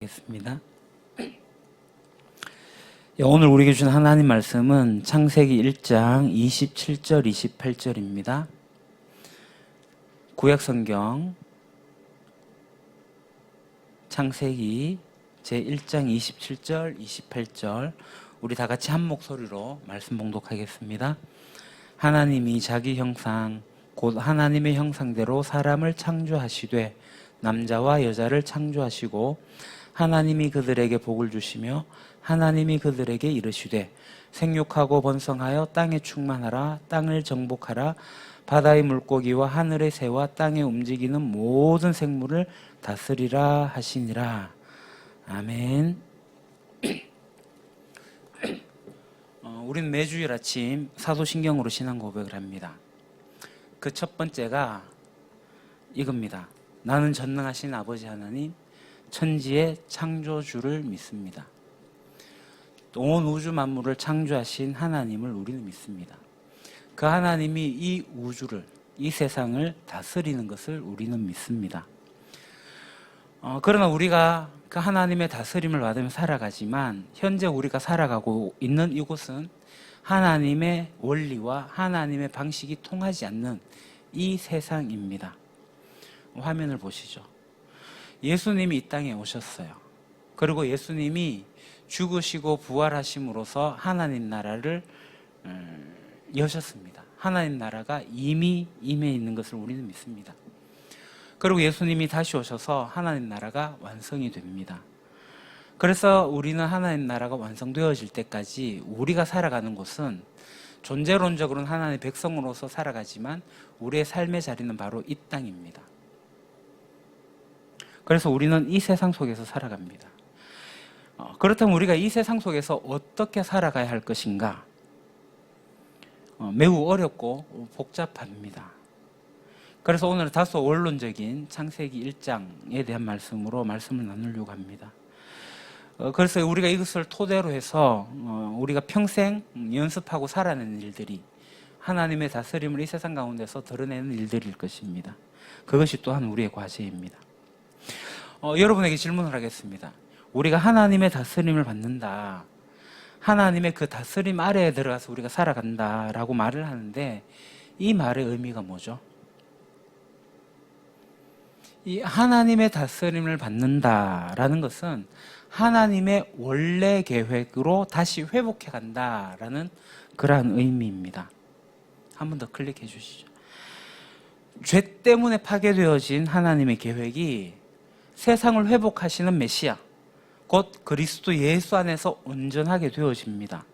겠습니다. 오늘 우리에게 주신 하나님 말씀은 창세기 1장 27절 28절입니다. 구약성경 창세기 제1장 27절 28절 우리 다 같이 한 목소리로 말씀 봉독하겠습니다. 하나님이 자기 형상 곧 하나님의 형상대로 사람을 창조하시되 남자와 여자를 창조하시고 하나님이 그들에게 복을 주시며 하나님이 그들에게 이르시되 생육하고 번성하여 땅에 충만하라. 땅을 정복하라. 바다의 물고기와 하늘의 새와 땅에 움직이는 모든 생물을 다스리라 하시니라. 아멘. 우리는 매주일 아침 사도신경으로 신앙 고백을 합니다. 그 첫 번째가 이겁니다. 나는 전능하신 아버지 하나님 천지의 창조주를 믿습니다. 온 우주 만물을 창조하신 하나님을 우리는 믿습니다. 그 하나님이 이 우주를, 이 세상을 다스리는 것을 우리는 믿습니다. 그러나 우리가 그 하나님의 다스림을 받으며 살아가지만 현재 우리가 살아가고 있는 이곳은 하나님의 원리와 하나님의 방식이 통하지 않는 이 세상입니다. 화면을 보시죠. 예수님이 이 땅에 오셨어요. 그리고 예수님이 죽으시고 부활하심으로써 하나님 나라를 여셨습니다. 하나님 나라가 이미 임해 있는 것을 우리는 믿습니다. 그리고 예수님이 다시 오셔서 하나님 나라가 완성이 됩니다. 그래서 우리는 하나님 나라가 완성되어질 때까지 우리가 살아가는 곳은 존재론적으로는 하나님의 백성으로서 살아가지만 우리의 삶의 자리는 바로 이 땅입니다. 그래서 우리는 이 세상 속에서 살아갑니다. 그렇다면 우리가 이 세상 속에서 어떻게 살아가야 할 것인가? 매우 어렵고 복잡합니다. 그래서 오늘 다소 원론적인 창세기 1장에 대한 말씀으로 말씀을 나누려고 합니다. 그래서 우리가 이것을 토대로 해서 우리가 평생 연습하고 살아내는 일들이 하나님의 다스림을 이 세상 가운데서 드러내는 일들일 것입니다. 그것이 또한 우리의 과제입니다. 여러분에게 질문을 하겠습니다. 우리가 하나님의 다스림을 받는다. 하나님의 그 다스림 아래에 들어가서 우리가 살아간다라고 말을 하는데 이 말의 의미가 뭐죠? 이 하나님의 다스림을 받는다라는 것은 하나님의 원래 계획으로 다시 회복해 간다라는 그러한 의미입니다. 한 번 더 클릭해 주시죠. 죄 때문에 파괴되어진 하나님의 계획이 세상을 회복하시는 메시아, 곧 그리스도 예수 안에서 온전하게 되어집니다.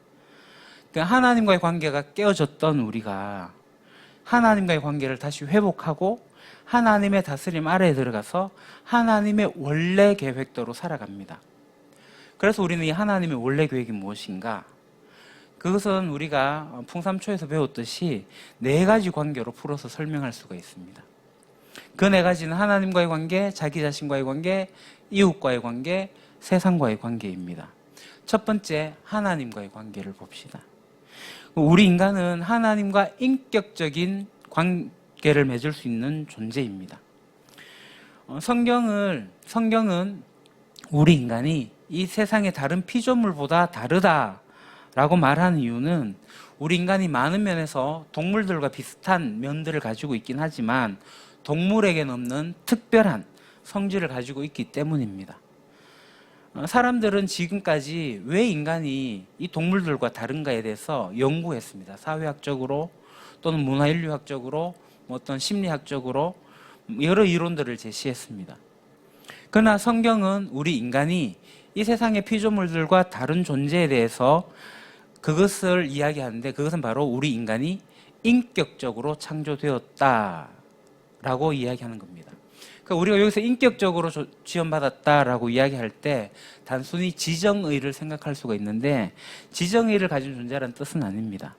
그러니까 하나님과의 관계가 깨어졌던 우리가 하나님과의 관계를 다시 회복하고 하나님의 다스림 아래에 들어가서 하나님의 원래 계획대로 살아갑니다. 그래서 우리는 이 하나님의 원래 계획이 무엇인가? 그것은 우리가 풍삼초에서 배웠듯이 네 가지 관계로 풀어서 설명할 수가 있습니다. 그 네 가지는 하나님과의 관계, 자기 자신과의 관계, 이웃과의 관계, 세상과의 관계입니다. 첫 번째, 하나님과의 관계를 봅시다. 우리 인간은 하나님과 인격적인 관계를 맺을 수 있는 존재입니다. 성경은 우리 인간이 이 세상의 다른 피조물보다 다르다라고 말하는 이유는 우리 인간이 많은 면에서 동물들과 비슷한 면들을 가지고 있긴 하지만 동물에게는 없는 특별한 성질을 가지고 있기 때문입니다. 사람들은 지금까지 왜 인간이 이 동물들과 다른가에 대해서 연구했습니다. 사회학적으로 또는 문화인류학적으로 어떤 심리학적으로 여러 이론들을 제시했습니다. 그러나 성경은 우리 인간이 이 세상의 피조물들과 다른 존재에 대해서 그것을 이야기하는데 그것은 바로 우리 인간이 인격적으로 창조되었다라고 이야기하는 겁니다. 그러니까 우리가 여기서 인격적으로 지원받았다라고 이야기할 때 단순히 지정의를 생각할 수가 있는데 지정의를 가진 존재라는 뜻은 아닙니다.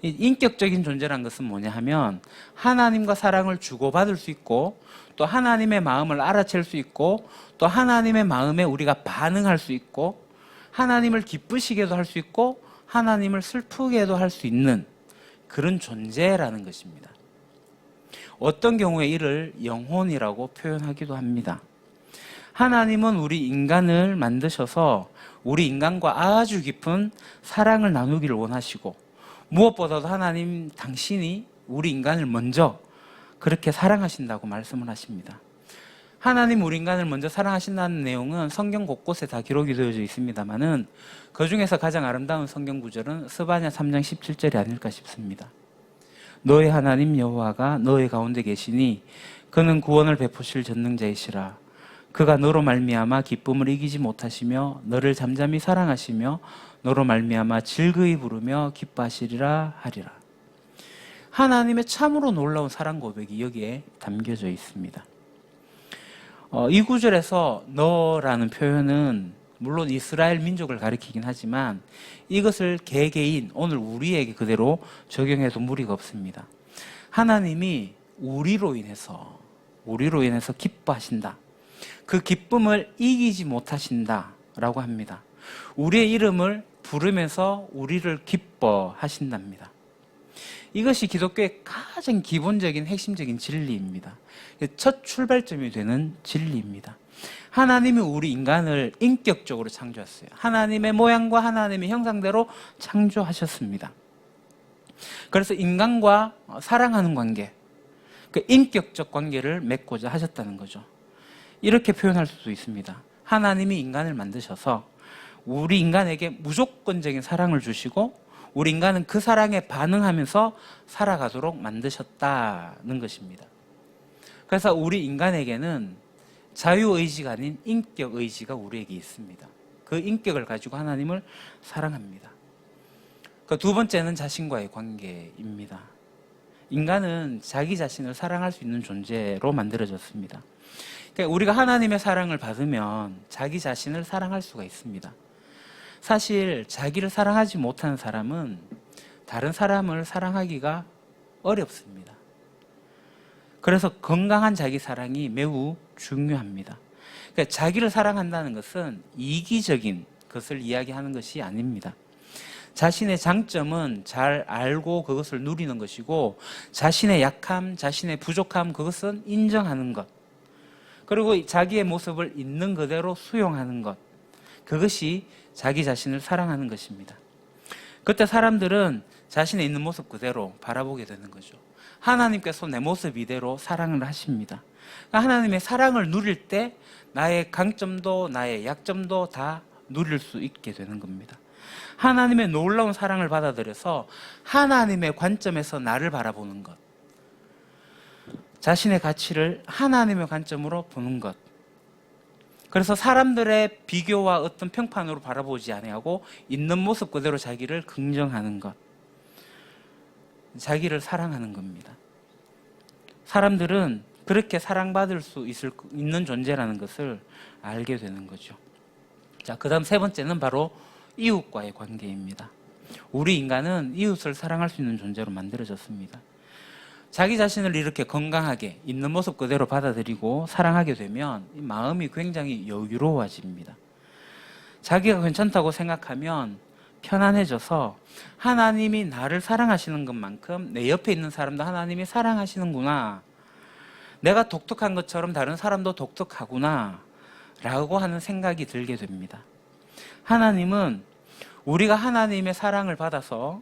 이 인격적인 존재란 것은 뭐냐 하면 하나님과 사랑을 주고받을 수 있고 또 하나님의 마음을 알아챌 수 있고 또 하나님의 마음에 우리가 반응할 수 있고 하나님을 기쁘시게도 할 수 있고 하나님을 슬프게도 할 수 있는 그런 존재라는 것입니다. 어떤 경우에 이를 영혼이라고 표현하기도 합니다. 하나님은 우리 인간을 만드셔서 우리 인간과 아주 깊은 사랑을 나누기를 원하시고, 무엇보다도 하나님 당신이 우리 인간을 먼저 그렇게 사랑하신다고 말씀을 하십니다. 하나님 우리 인간을 먼저 사랑하신다는 내용은 성경 곳곳에 다 기록이 되어져 있습니다만은 그 중에서 가장 아름다운 성경 구절은 스바냐 3장 17절이 아닐까 싶습니다. 너의 하나님 여호와가 너의 가운데 계시니 그는 구원을 베푸실 전능자이시라. 그가 너로 말미암아 기쁨을 이기지 못하시며 너를 잠잠히 사랑하시며 너로 말미암아 즐거이 부르며 기뻐하시리라 하리라. 하나님의 참으로 놀라운 사랑 고백이 여기에 담겨져 있습니다. 이 구절에서 너라는 표현은 물론 이스라엘 민족을 가리키긴 하지만 이것을 개개인 오늘 우리에게 그대로 적용해도 무리가 없습니다. 하나님이 우리로 인해서 기뻐하신다. 그 기쁨을 이기지 못하신다 라고 합니다. 우리의 이름을 부르면서 우리를 기뻐하신답니다. 이것이 기독교의 가장 기본적인 핵심적인 진리입니다. 첫 출발점이 되는 진리입니다. 하나님이 우리 인간을 인격적으로 창조했어요. 하나님의 모양과 하나님의 형상대로 창조하셨습니다. 그래서 인간과 사랑하는 관계, 그 인격적 관계를 맺고자 하셨다는 거죠. 이렇게 표현할 수도 있습니다. 하나님이 인간을 만드셔서 우리 인간에게 무조건적인 사랑을 주시고 우리 인간은 그 사랑에 반응하면서 살아가도록 만드셨다는 것입니다. 그래서 우리 인간에게는 자유의지가 아닌 인격의지가 우리에게 있습니다. 그 인격을 가지고 하나님을 사랑합니다. 그 두 번째는 자신과의 관계입니다. 인간은 자기 자신을 사랑할 수 있는 존재로 만들어졌습니다. 그러니까 우리가 하나님의 사랑을 받으면 자기 자신을 사랑할 수가 있습니다. 사실 자기를 사랑하지 못하는 사람은 다른 사람을 사랑하기가 어렵습니다. 그래서 건강한 자기 사랑이 매우 중요합니다. 그러니까 자기를 사랑한다는 것은 이기적인 것을 이야기하는 것이 아닙니다. 자신의 장점은 잘 알고 그것을 누리는 것이고 자신의 약함, 자신의 부족함 그것은 인정하는 것, 그리고 자기의 모습을 있는 그대로 수용하는 것, 그것이 자기 자신을 사랑하는 것입니다. 그때 사람들은 자신의 있는 모습 그대로 바라보게 되는 거죠. 하나님께서 내 모습 이대로 사랑을 하십니다. 하나님의 사랑을 누릴 때 나의 강점도 나의 약점도 다 누릴 수 있게 되는 겁니다. 하나님의 놀라운 사랑을 받아들여서 하나님의 관점에서 나를 바라보는 것, 자신의 가치를 하나님의 관점으로 보는 것, 그래서 사람들의 비교와 어떤 평판으로 바라보지 아니하고 있는 모습 그대로 자기를 긍정하는 것, 자기를 사랑하는 겁니다. 사람들은 그렇게 사랑받을 수 있는 존재라는 것을 알게 되는 거죠. 자, 그 다음 세 번째는 바로 이웃과의 관계입니다. 우리 인간은 이웃을 사랑할 수 있는 존재로 만들어졌습니다. 자기 자신을 이렇게 건강하게 있는 모습 그대로 받아들이고 사랑하게 되면 마음이 굉장히 여유로워집니다. 자기가 괜찮다고 생각하면 편안해져서 하나님이 나를 사랑하시는 것만큼 내 옆에 있는 사람도 하나님이 사랑하시는구나, 내가 독특한 것처럼 다른 사람도 독특하구나 라고 하는 생각이 들게 됩니다. 하나님은 우리가 하나님의 사랑을 받아서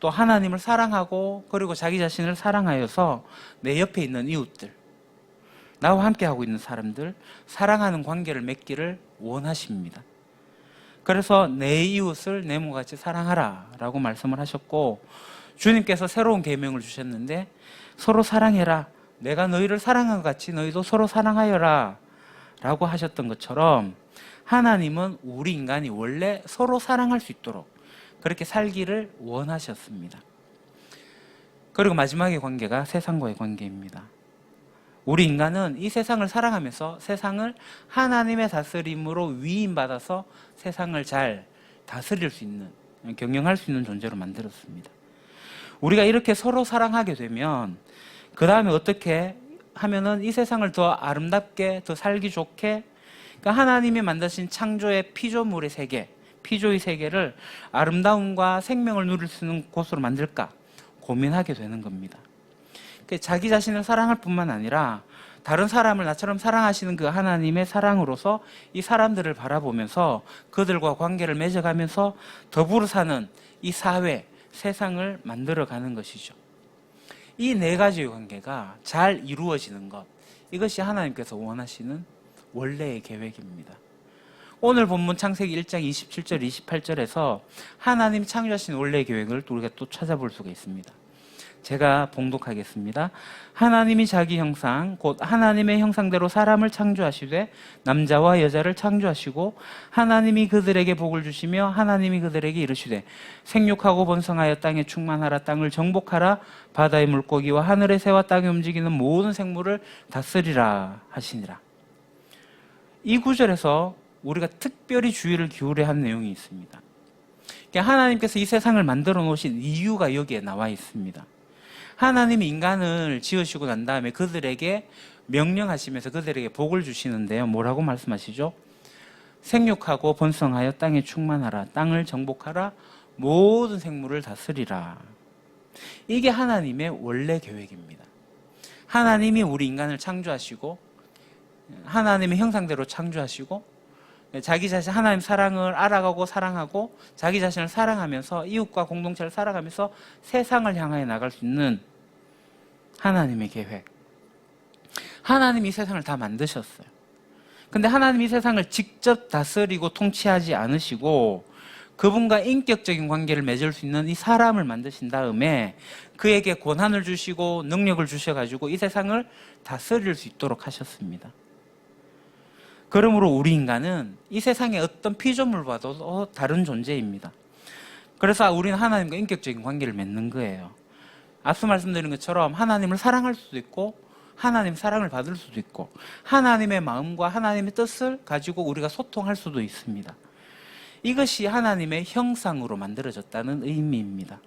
또 하나님을 사랑하고 그리고 자기 자신을 사랑하여서 내 옆에 있는 이웃들, 나와 함께하고 있는 사람들, 사랑하는 관계를 맺기를 원하십니다. 그래서 내 이웃을 내 몸같이 사랑하라 라고 말씀을 하셨고, 주님께서 새로운 계명을 주셨는데 서로 사랑해라, 내가 너희를 사랑한 것 같이 너희도 서로 사랑하여라 라고 하셨던 것처럼 하나님은 우리 인간이 원래 서로 사랑할 수 있도록 그렇게 살기를 원하셨습니다. 그리고 마지막의 관계가 세상과의 관계입니다. 우리 인간은 이 세상을 살아가면서 세상을 하나님의 다스림으로 위임받아서 세상을 잘 다스릴 수 있는, 경영할 수 있는 존재로 만들었습니다. 우리가 이렇게 서로 사랑하게 되면 그 다음에 어떻게 하면은 이 세상을 더 아름답게, 더 살기 좋게, 그러니까 하나님이 만드신 창조의 피조물의 세계, 피조의 세계를 아름다움과 생명을 누릴 수 있는 곳으로 만들까 고민하게 되는 겁니다. 자기 자신을 사랑할 뿐만 아니라 다른 사람을 나처럼 사랑하시는 그 하나님의 사랑으로서 이 사람들을 바라보면서 그들과 관계를 맺어가면서 더불어 사는 이 사회, 세상을 만들어가는 것이죠. 이 네 가지의 관계가 잘 이루어지는 것, 이것이 하나님께서 원하시는 원래의 계획입니다. 오늘 본문 창세기 1장 27절, 28절에서 하나님 창조하신 원래의 계획을 우리가 또 찾아볼 수가 있습니다. 제가 봉독하겠습니다. 하나님이 자기 형상 곧 하나님의 형상대로 사람을 창조하시되 남자와 여자를 창조하시고 하나님이 그들에게 복을 주시며 하나님이 그들에게 이르시되 생육하고 번성하여 땅에 충만하라 땅을 정복하라 바다의 물고기와 하늘의 새와 땅에 움직이는 모든 생물을 다스리라 하시니라. 이 구절에서 우리가 특별히 주의를 기울여야 할 내용이 있습니다. 하나님께서 이 세상을 만들어 놓으신 이유가 여기에 나와 있습니다. 하나님이 인간을 지으시고 난 다음에 그들에게 명령하시면서 그들에게 복을 주시는데요. 뭐라고 말씀하시죠? 생육하고 번성하여 땅에 충만하라. 땅을 정복하라. 모든 생물을 다스리라. 이게 하나님의 원래 계획입니다. 하나님이 우리 인간을 창조하시고 하나님의 형상대로 창조하시고 자기 자신 하나님 사랑을 알아가고 사랑하고 자기 자신을 사랑하면서 이웃과 공동체를 살아가면서 세상을 향하여 나갈 수 있는 하나님의 계획. 하나님이 이 세상을 다 만드셨어요. 근데 하나님이 이 세상을 직접 다스리고 통치하지 않으시고 그분과 인격적인 관계를 맺을 수 있는 이 사람을 만드신 다음에 그에게 권한을 주시고 능력을 주셔가지고 이 세상을 다스릴 수 있도록 하셨습니다. 그러므로 우리 인간은 이 세상의 어떤 피조물과도 다른 존재입니다. 그래서 우리는 하나님과 인격적인 관계를 맺는 거예요. 앞서 말씀드린 것처럼 하나님을 사랑할 수도 있고 하나님 사랑을 받을 수도 있고 하나님의 마음과 하나님의 뜻을 가지고 우리가 소통할 수도 있습니다. 이것이 하나님의 형상으로 만들어졌다는 의미입니다.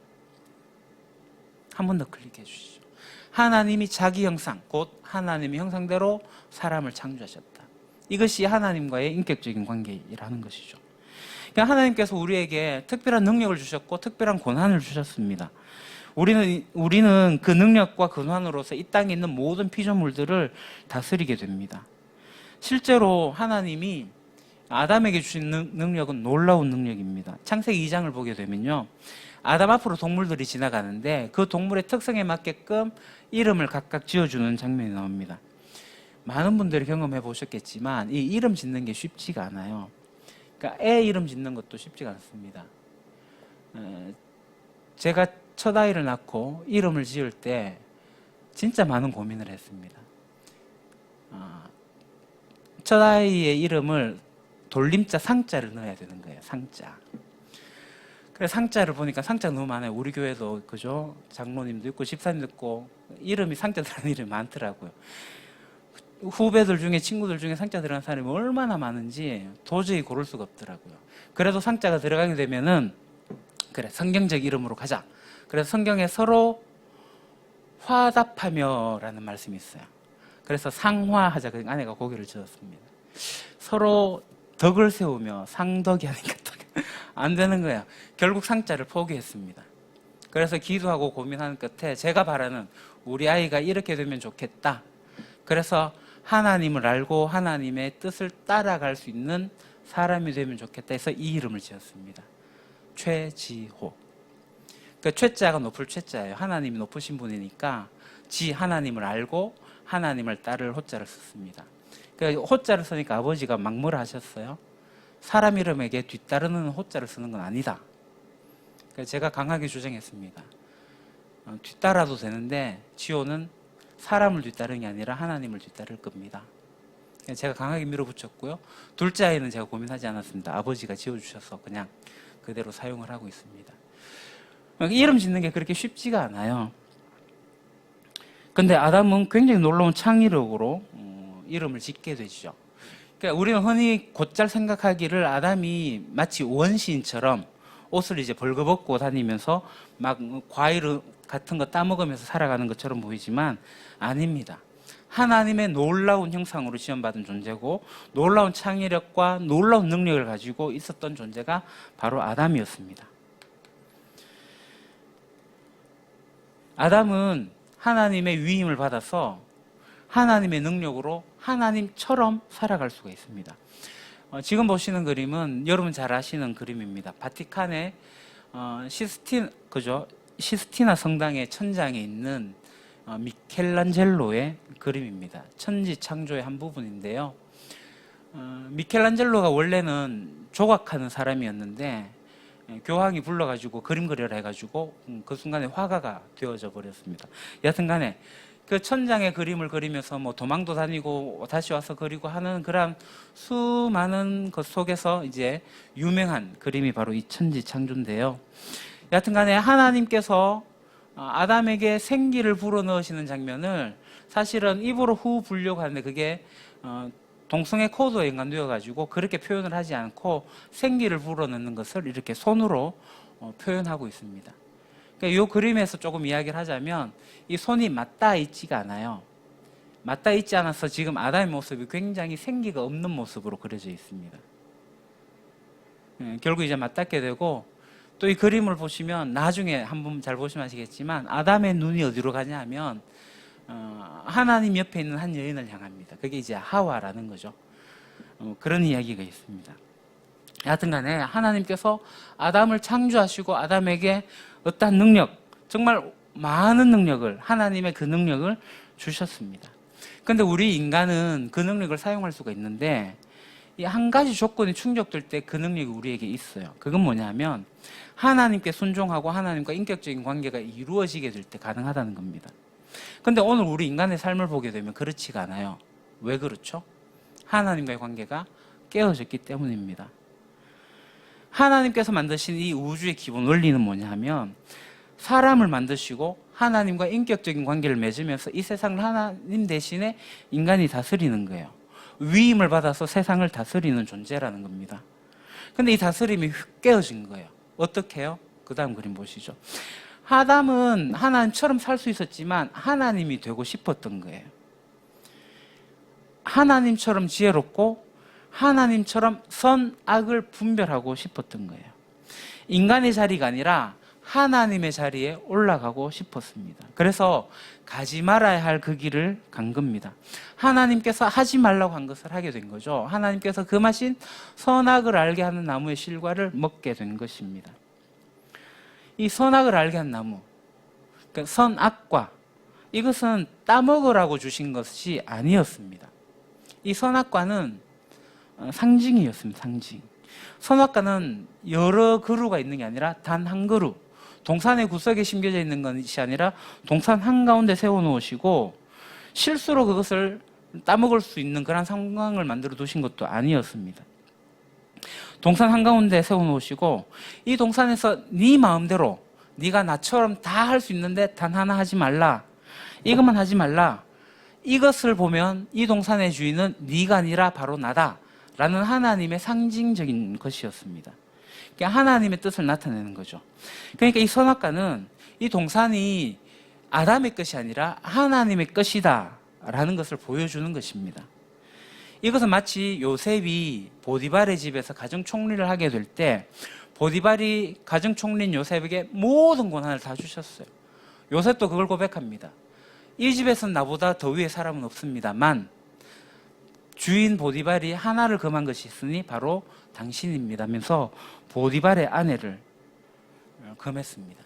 한 번 더 클릭해 주시죠. 하나님이 자기 형상, 곧 하나님의 형상대로 사람을 창조하셨다. 이것이 하나님과의 인격적인 관계라는 것이죠. 그러니까 하나님께서 우리에게 특별한 능력을 주셨고 특별한 권한을 주셨습니다. 우리는 그 능력과 권한으로서 이 땅에 있는 모든 피조물들을 다스리게 됩니다. 실제로 하나님이 아담에게 주신 능력은 놀라운 능력입니다. 창세기 2장을 보게 되면요, 아담 앞으로 동물들이 지나가는데 그 동물의 특성에 맞게끔 이름을 각각 지어주는 장면이 나옵니다. 많은 분들이 경험해 보셨겠지만 이 이름 짓는 게 쉽지가 않아요. 그러니까 애 이름 짓는 것도 쉽지가 않습니다. 제가 첫 아이를 낳고 이름을 지을 때 진짜 많은 고민을 했습니다. 첫 아이의 이름을 돌림자 상자를 넣어야 되는 거예요. 상자. 그래서 상자를 보니까 상자 너무 많아요. 우리 교회도 그죠? 장로님도 있고 집사님도 있고 이름이 상자 들어가는 이름이 많더라고요. 후배들 중에 친구들 중에 상자 들어간 사람이 얼마나 많은지 도저히 고를 수가 없더라고요. 그래도 상자가 들어가게 되면은 그래 성경적 이름으로 가자. 그래서 성경에 서로 화답하며라는 말씀이 있어요. 그래서 상화하자. 그 아내가 고개를 젓었습니다. 서로 덕을 세우며 상덕이 하니까 안 되는 거예요. 결국 상자를 포기했습니다. 그래서 기도하고 고민하는 끝에 제가 바라는 우리 아이가 이렇게 되면 좋겠다. 그래서 하나님을 알고 하나님의 뜻을 따라갈 수 있는 사람이 되면 좋겠다 해서 이 이름을 지었습니다. 최지호. 그 최자가 높을 최자예요. 하나님이 높으신 분이니까 하나님을 알고 하나님을 따를 호자를 썼습니다. 그 호자를 쓰니까 아버지가 막 뭐라 하셨어요? 사람 이름에게 뒤따르는 호자를 쓰는 건 아니다. 그래서 제가 강하게 주장했습니다. 뒤따라도 되는데 지호는 사람을 뒤따르는 게 아니라 하나님을 뒤따를 겁니다. 제가 강하게 밀어붙였고요. 둘째 아이는 제가 고민하지 않았습니다. 아버지가 지어주셔서 그냥 그대로 사용을 하고 있습니다. 이름 짓는 게 그렇게 쉽지가 않아요. 근데 아담은 굉장히 놀라운 창의력으로 이름을 짓게 되죠. 그러니까 우리는 흔히 곧잘 생각하기를 아담이 마치 원시인처럼 옷을 이제 벌거벗고 다니면서 막 과일 같은 거 따먹으면서 살아가는 것처럼 보이지만 아닙니다. 하나님의 놀라운 형상으로 지원받은 존재고 놀라운 창의력과 놀라운 능력을 가지고 있었던 존재가 바로 아담이었습니다. 아담은 하나님의 위임을 받아서 하나님의 능력으로 하나님처럼 살아갈 수가 있습니다. 지금 보시는 그림은 여러분 잘 아시는 그림입니다. 바티칸의 시스티나 성당의 천장에 있는 미켈란젤로의 그림입니다. 천지 창조의 한 부분인데요. 미켈란젤로가 원래는 조각하는 사람이었는데 교황이 불러가지고 그림 그려라 해가지고 그 순간에 화가가 되어져 버렸습니다. 여튼간에 그 천장에 그림을 그리면서 뭐 도망도 다니고 다시 와서 그리고 하는 그런 수많은 것 속에서 이제 유명한 그림이 바로 이 천지 창조인데요. 여튼간에 하나님께서 아담에게 생기를 불어넣으시는 장면을 사실은 입으로 후 불려고 하는데 그게 동성애 코드와 연관되어 가지고 그렇게 표현을 하지 않고 생기를 불어넣는 것을 이렇게 손으로 표현하고 있습니다. 그러니까 이 그림에서 조금 이야기를 하자면 이 손이 맞닿아 있지가 않아요. 맞닿아 있지 않아서 지금 아담의 모습이 굉장히 생기가 없는 모습으로 그려져 있습니다. 결국 이제 맞닿게 되고 또 이 그림을 보시면 나중에 한번 잘 보시면 아시겠지만 아담의 눈이 어디로 가냐 하면 하나님 옆에 있는 한 여인을 향합니다. 그게 이제 하와라는 거죠. 그런 이야기가 있습니다. 여하튼간에 하나님께서 아담을 창조하시고 아담에게 어떠한 능력, 정말 많은 능력을, 하나님의 그 능력을 주셨습니다. 그런데 우리 인간은 그 능력을 사용할 수가 있는데 이 한 가지 조건이 충족될 때 그 능력이 우리에게 있어요. 그건 뭐냐면 하나님께 순종하고 하나님과 인격적인 관계가 이루어지게 될 때 가능하다는 겁니다. 근데 오늘 우리 인간의 삶을 보게 되면 그렇지가 않아요. 왜 그렇죠? 하나님과의 관계가 깨어졌기 때문입니다. 하나님께서 만드신 이 우주의 기본 원리는 뭐냐 하면 사람을 만드시고 하나님과 인격적인 관계를 맺으면서 이 세상을 하나님 대신에 인간이 다스리는 거예요. 위임을 받아서 세상을 다스리는 존재라는 겁니다. 근데 이 다스림이 깨어진 거예요. 어떻게 해요? 그 다음 그림 보시죠. 아담은 하나님처럼 살 수 있었지만 하나님이 되고 싶었던 거예요. 하나님처럼 지혜롭고 하나님처럼 선악을 분별하고 싶었던 거예요. 인간의 자리가 아니라 하나님의 자리에 올라가고 싶었습니다. 그래서 가지 말아야 할 그 길을 간 겁니다. 하나님께서 하지 말라고 한 것을 하게 된 거죠. 하나님께서 금하신 선악을 알게 하는 나무의 실과를 먹게 된 것입니다. 이 선악을 알게 한 나무, 그러니까 선악과, 이것은 따먹으라고 주신 것이 아니었습니다. 이 선악과는 상징이었습니다. 상징. 선악과는 여러 그루가 있는 게 아니라 단 한 그루, 동산의 구석에 심겨져 있는 것이 아니라 동산 한가운데 세워놓으시고 실수로 그것을 따먹을 수 있는 그런 상황을 만들어 두신 것도 아니었습니다. 동산 한가운데 세워놓으시고 이 동산에서 네 마음대로 네가 나처럼 다 할 수 있는데 단 하나 하지 말라. 이것만 하지 말라. 이것을 보면 이 동산의 주인은 네가 아니라 바로 나다 라는 하나님의 상징적인 것이었습니다. 그러니까 하나님의 뜻을 나타내는 거죠. 그러니까 이 선악과는 이 동산이 아담의 것이 아니라 하나님의 것이다 라는 것을 보여주는 것입니다. 이것은 마치 요셉이 보디발의 집에서 가정총리를 하게 될 때 보디발이 가정총리인 요셉에게 모든 권한을 다 주셨어요. 요셉도 그걸 고백합니다. 이 집에서는 나보다 더 위의 사람은 없습니다만 주인 보디발이 하나를 금한 것이 있으니 바로 당신입니다 하면서 보디발의 아내를 금했습니다.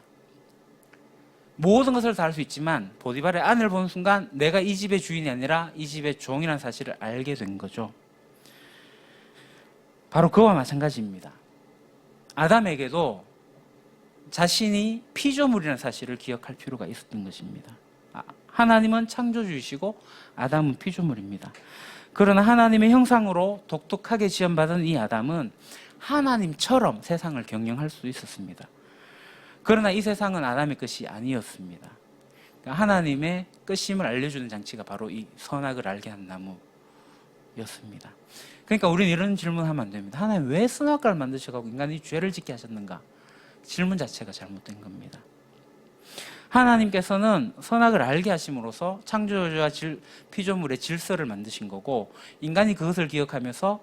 모든 것을 다 할 수 있지만 보디발의 아내를 보는 순간 내가 이 집의 주인이 아니라 이 집의 종이라는 사실을 알게 된 거죠. 바로 그와 마찬가지입니다. 아담에게도 자신이 피조물이라는 사실을 기억할 필요가 있었던 것입니다. 하나님은 창조주이시고 아담은 피조물입니다. 그러나 하나님의 형상으로 독특하게 지음받은 이 아담은 하나님처럼 세상을 경영할 수 있었습니다. 그러나 이 세상은 아담의 것이 아니었습니다. 그러니까 하나님의 끝임을 알려주는 장치가 바로 이 선악을 알게 한 나무였습니다. 그러니까 우리는 이런 질문하면 안 됩니다. 하나님 왜 선악과를 만드셔가지고 인간이 죄를 짓게 하셨는가? 질문 자체가 잘못된 겁니다. 하나님께서는 선악을 알게 하심으로써 창조주와 피조물의 질서를 만드신 거고 인간이 그것을 기억하면서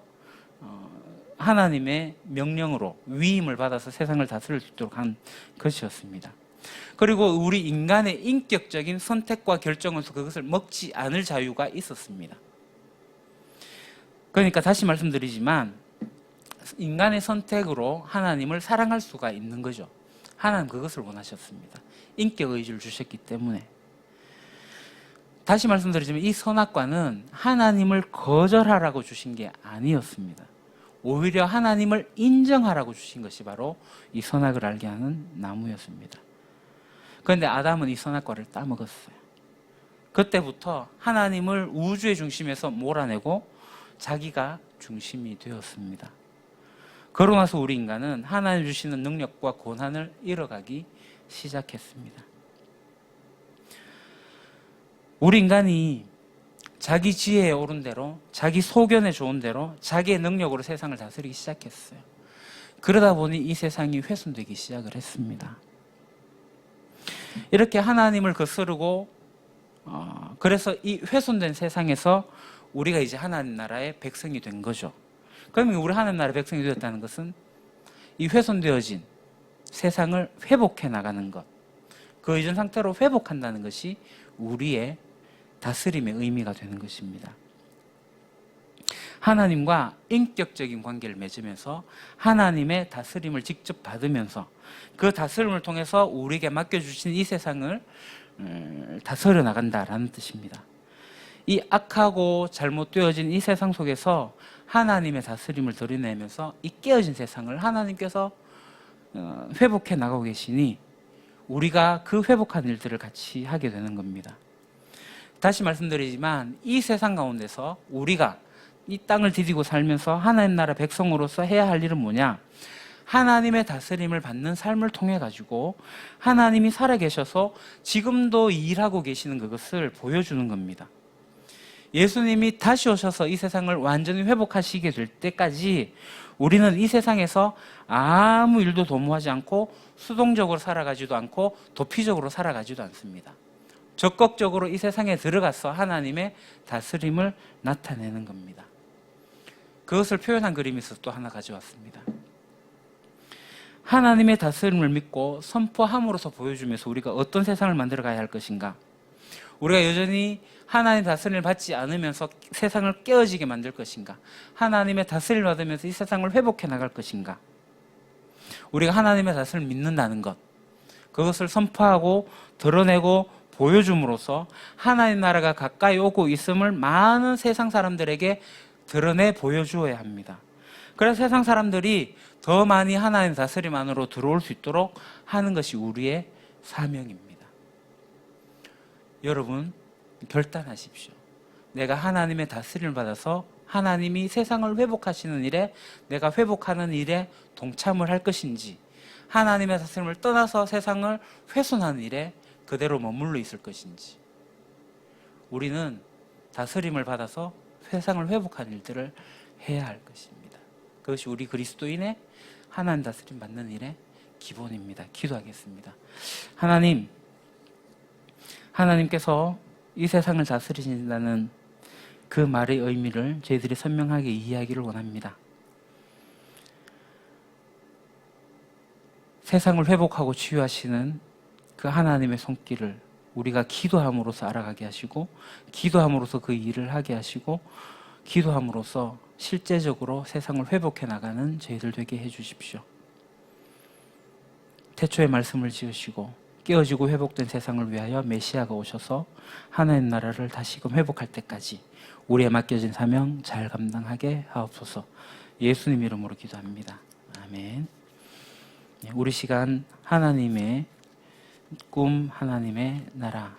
하나님의 명령으로 위임을 받아서 세상을 다스릴 수 있도록 한 것이었습니다. 그리고 우리 인간의 인격적인 선택과 결정에서 그것을 먹지 않을 자유가 있었습니다. 그러니까 다시 말씀드리지만 인간의 선택으로 하나님을 사랑할 수가 있는 거죠. 하나님 그것을 원하셨습니다. 인격 의지를 주셨기 때문에. 다시 말씀드리지만 이 선악과는 하나님을 거절하라고 주신 게 아니었습니다. 오히려 하나님을 인정하라고 주신 것이 바로 이 선악을 알게 하는 나무였습니다. 그런데 아담은 이 선악과를 따먹었어요. 그때부터 하나님을 우주의 중심에서 몰아내고 자기가 중심이 되었습니다. 그러고 나서 우리 인간은 하나님 주시는 능력과 권한을 잃어가기 시작했습니다. 우리 인간이 자기 지혜에 오른 대로, 자기 소견에 좋은 대로, 자기의 능력으로 세상을 다스리기 시작했어요. 그러다 보니 이 세상이 훼손되기 시작을 했습니다. 이렇게 하나님을 거스르고 그래서 이 훼손된 세상에서 우리가 이제 하나님 나라의 백성이 된 거죠. 그러면 우리 하나님 나라의 백성이 되었다는 것은 이 훼손되어진 세상을 회복해 나가는 것, 그 이전 상태로 회복한다는 것이 우리의 다스림의 의미가 되는 것입니다. 하나님과 인격적인 관계를 맺으면서 하나님의 다스림을 직접 받으면서 그 다스림을 통해서 우리에게 맡겨주신 이 세상을 다스려 나간다라는 뜻입니다. 이 악하고 잘못되어진 이 세상 속에서 하나님의 다스림을 드러내면서 이 깨어진 세상을 하나님께서 회복해 나가고 계시니 우리가 그 회복한 일들을 같이 하게 되는 겁니다. 다시 말씀드리지만 이 세상 가운데서 우리가 이 땅을 디디고 살면서 하나님 나라 백성으로서 해야 할 일은 뭐냐? 하나님의 다스림을 받는 삶을 통해 가지고 하나님이 살아계셔서 지금도 일하고 계시는 그것을 보여주는 겁니다. 예수님이 다시 오셔서 이 세상을 완전히 회복하시게 될 때까지 우리는 이 세상에서 아무 일도 도모하지 않고 수동적으로 살아가지도 않고 도피적으로 살아가지도 않습니다. 적극적으로 이 세상에 들어가서 하나님의 다스림을 나타내는 겁니다. 그것을 표현한 그림이 있어서 또 하나 가져왔습니다. 하나님의 다스림을 믿고 선포함으로써 보여주면서 우리가 어떤 세상을 만들어 가야 할 것인가? 우리가 여전히 하나님의 다스림을 받지 않으면서 세상을 깨어지게 만들 것인가? 하나님의 다스림을 받으면서 이 세상을 회복해 나갈 것인가? 우리가 하나님의 다스림을 믿는다는 것, 그것을 선포하고 드러내고 보여줌으로써 하나님 나라가 가까이 오고 있음을 많은 세상 사람들에게 드러내 보여주어야 합니다. 그래서 세상 사람들이 더 많이 하나님 다스림 안으로 들어올 수 있도록 하는 것이 우리의 사명입니다. 여러분, 결단하십시오. 내가 하나님의 다스림을 받아서 하나님이 세상을 회복하시는 일에 내가 회복하는 일에 동참을 할 것인지, 하나님의 다스림을 떠나서 세상을 훼손하는 일에 그대로 머물러 있을 것인지. 우리는 다스림을 받아서 세상을 회복하는 일들을 해야 할 것입니다. 그것이 우리 그리스도인의 하나님 다스림 받는 일의 기본입니다. 기도하겠습니다. 하나님께서 이 세상을 다스리신다는 그 말의 의미를 저희들이 선명하게 이해하기를 원합니다. 세상을 회복하고 치유하시는 그 하나님의 손길을 우리가 기도함으로써 알아가게 하시고, 기도함으로써 그 일을 하게 하시고, 기도함으로써 실제적으로 세상을 회복해 나가는 저희들 되게 해주십시오. 태초에 말씀을 지으시고 깨어지고 회복된 세상을 위하여 메시아가 오셔서 하나님 나라를 다시금 회복할 때까지 우리의 맡겨진 사명 잘 감당하게 하옵소서. 예수님 이름으로 기도합니다. 아멘. 우리 시간 하나님의 꿈, 하나님의 나라,